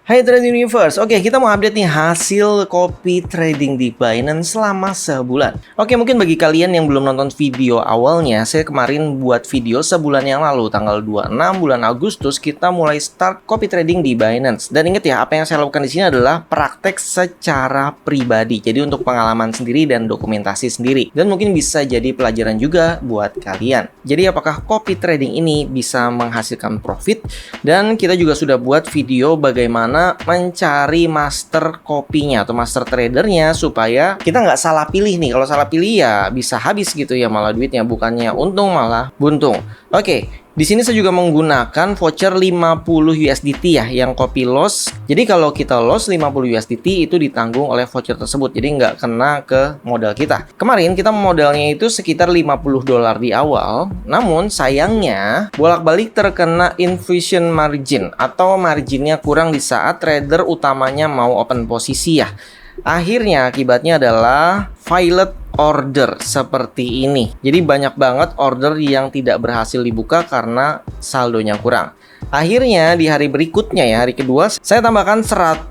Hai Trade Universe, oke kita mau update nih hasil copy trading di Binance selama sebulan. Oke, mungkin bagi kalian yang belum nonton video awalnya, saya kemarin buat video sebulan yang lalu, tanggal 26 bulan Agustus, kita mulai start copy trading di Binance. Dan ingat ya, apa yang saya lakukan di sini adalah praktek secara pribadi. Jadi untuk pengalaman sendiri dan dokumentasi sendiri. Dan mungkin bisa jadi pelajaran juga buat kalian. Jadi apakah copy trading ini bisa menghasilkan profit? Dan kita juga sudah buat video bagaimana mencari master kopinya atau master tradernya supaya kita nggak salah pilih nih. Kalau salah pilih ya bisa habis gitu ya, malah duitnya bukannya untung malah buntung. Oke, di sini saya juga menggunakan voucher 50 USDT ya yang copy loss. Jadi kalau kita loss 50 USDT itu ditanggung oleh voucher tersebut. Jadi nggak kena ke modal kita. Kemarin kita modalnya itu sekitar $50 di awal. Namun sayangnya bolak-balik terkena infusion margin atau marginnya kurang di saat trader utamanya mau open posisi ya. Akhirnya akibatnya adalah failed order seperti ini. Jadi banyak banget order yang tidak berhasil dibuka karena saldonya kurang. Akhirnya di hari berikutnya ya, hari kedua, saya tambahkan $100.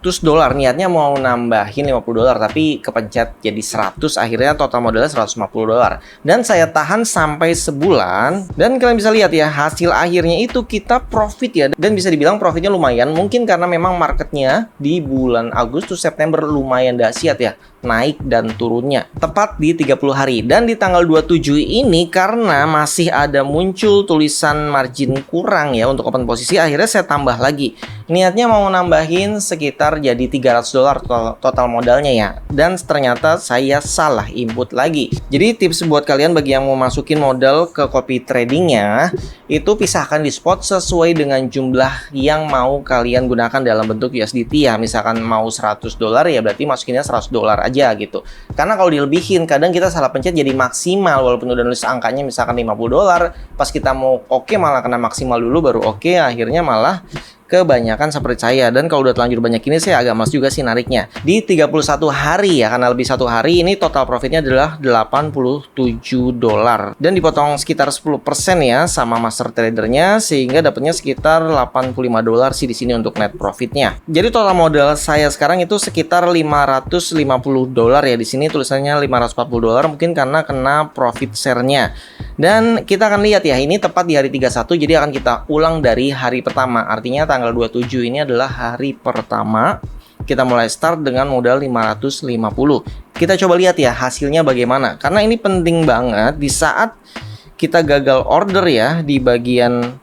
Niatnya mau nambahin $50, tapi kepencet jadi 100. Akhirnya total modalnya $150. Dan saya tahan sampai sebulan. Dan kalian bisa lihat ya, hasil akhirnya itu kita profit ya. Dan bisa dibilang profitnya lumayan. Mungkin karena memang marketnya di bulan Agustus, September lumayan dahsyat ya. Naik dan turunnya tepat di 30 hari. Dan di tanggal 27 ini karena masih ada muncul tulisan margin kurang ya untuk open posisi, akhirnya saya tambah lagi. Niatnya mau nambahin sekitar jadi $300 total modalnya ya. Dan ternyata saya salah input lagi. Jadi tips buat kalian bagi yang mau masukin modal ke copy tradingnya, itu pisahkan di spot sesuai dengan jumlah yang mau kalian gunakan dalam bentuk USDT ya. Misalkan mau $100 ya berarti masukinnya $100 aja gitu. Karena kalau dilebihin kadang kita salah pencet jadi maksimal walaupun udah nulis angkanya misalkan $50, pas kita mau oke malah kena maksimal dulu baru oke, akhirnya malah kebanyakan seperti saya. Dan kalau udah terlanjur banyak ini saya agak males juga sih nariknya. Di 31 hari ya, karena lebih 1 hari ini total profitnya adalah $87 dan dipotong sekitar 10% ya sama master tradernya, sehingga dapatnya sekitar $85 sih di sini untuk net profitnya. Jadi total modal saya sekarang itu sekitar $550 ya. Di sini tulisannya $540 mungkin karena kena profit share-nya. Dan kita akan lihat ya, ini tepat di hari 31, jadi akan kita ulang dari hari pertama. Artinya tanggal 27 ini adalah hari pertama. Kita mulai start dengan modal 550. Kita coba lihat ya hasilnya bagaimana. Karena ini penting banget di saat kita gagal order ya di bagian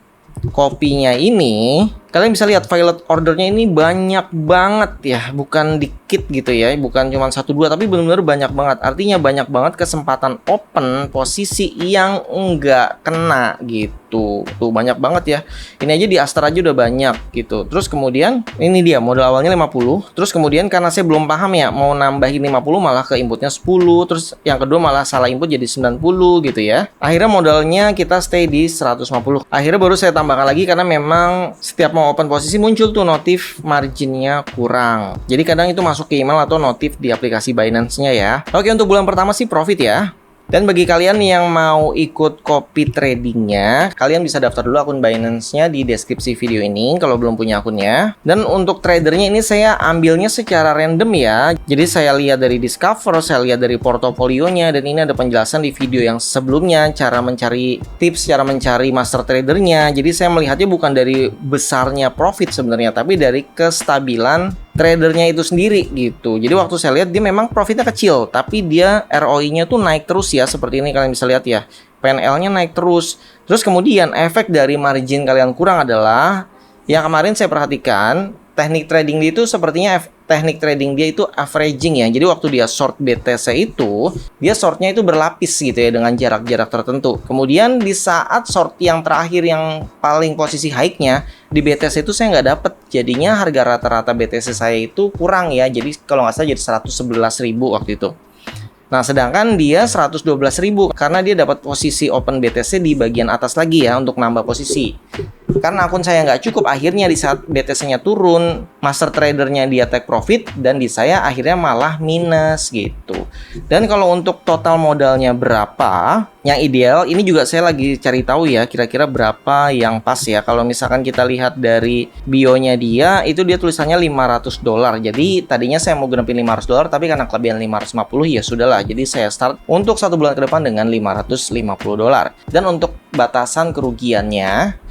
kopinya ini. Kalian bisa lihat failed ordernya ini banyak banget ya, bukan dikit gitu ya, bukan cuma 1-2 tapi benar-benar banyak banget. Artinya banyak banget kesempatan open posisi yang enggak kena gitu. Tuh banyak banget ya. Ini aja di Astra aja udah banyak gitu. Terus kemudian ini dia modal awalnya 50. Terus kemudian karena saya belum paham ya, mau nambahin 50 malah ke inputnya 10. Terus yang kedua malah salah input jadi 90 gitu ya. Akhirnya modalnya kita stay di 150. Akhirnya baru saya tambahkan lagi karena memang setiap mau open posisi muncul tuh notif marginnya kurang. Jadi kadang itu masuk ke email atau notif di aplikasi Binance-nya ya. Oke, untuk bulan pertama sih profit ya. Dan bagi kalian yang mau ikut copy tradingnya, kalian bisa daftar dulu akun Binance-nya di deskripsi video ini kalau belum punya akunnya. Dan untuk tradernya ini saya ambilnya secara random ya. Jadi saya lihat dari Discover, saya lihat dari portofolionya, dan ini ada penjelasan di video yang sebelumnya cara mencari tips, cara mencari master tradernya. Jadi saya melihatnya bukan dari besarnya profit sebenarnya, tapi dari kestabilan tradernya itu sendiri gitu. Jadi waktu saya lihat dia memang profitnya kecil, tapi dia ROI-nya tuh naik terus ya. Seperti ini kalian bisa lihat ya, PNL-nya naik terus. Terus kemudian efek dari margin kalian kurang adalah yang kemarin saya perhatikan, teknik trading dia itu sepertinya teknik trading dia itu averaging ya. Jadi waktu dia short BTC itu, dia shortnya itu berlapis gitu ya dengan jarak-jarak tertentu. Kemudian di saat short yang terakhir yang paling posisi high-nya di BTC itu saya nggak dapet. Jadinya harga rata-rata BTC saya itu kurang ya. Jadi kalau nggak salah jadi 111.000 waktu itu. Nah, sedangkan dia 112.000 karena dia dapat posisi open BTC di bagian atas lagi ya untuk nambah posisi. Karena akun saya nggak cukup, akhirnya di saat BTC-nya turun, master tradernya dia take profit, dan di saya akhirnya malah minus gitu. Dan kalau untuk total modalnya berapa, yang ideal. Ini juga saya lagi cari tahu ya, kira-kira berapa yang pas ya. Kalau misalkan kita lihat dari bio-nya dia, itu dia tulisannya $500. Jadi tadinya saya mau genepin $500, tapi karena kelebihan 550 ya sudahlah. Jadi saya start untuk 1 bulan ke depan dengan $550. Dan untuk batasan kerugiannya,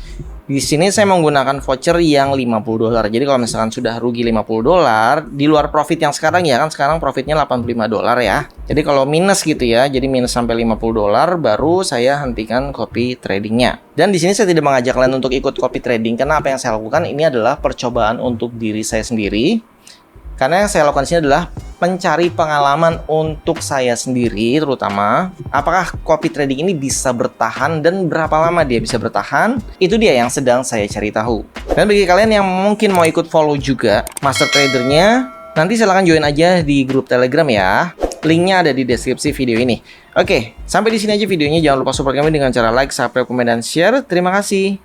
di sini saya menggunakan voucher yang $50. Jadi kalau misalkan sudah rugi $50 di luar profit yang sekarang ya, kan sekarang profitnya $85 ya. Jadi kalau minus gitu ya, jadi minus sampai $50 baru saya hentikan copy tradingnya. Dan di sini saya tidak mengajak kalian untuk ikut copy trading, karena apa yang saya lakukan ini adalah percobaan untuk diri saya sendiri. Karena yang saya lakukan di sini adalah mencari pengalaman untuk saya sendiri, terutama apakah copy trading ini bisa bertahan dan berapa lama dia bisa bertahan. Itu dia yang sedang saya cari tahu. Dan bagi kalian yang mungkin mau ikut follow juga master tradernya, nanti silahkan join aja di grup Telegram ya. Linknya ada di deskripsi video ini. Oke, sampai di sini aja videonya. Jangan lupa support kami dengan cara like, subscribe, komen, dan share. Terima kasih.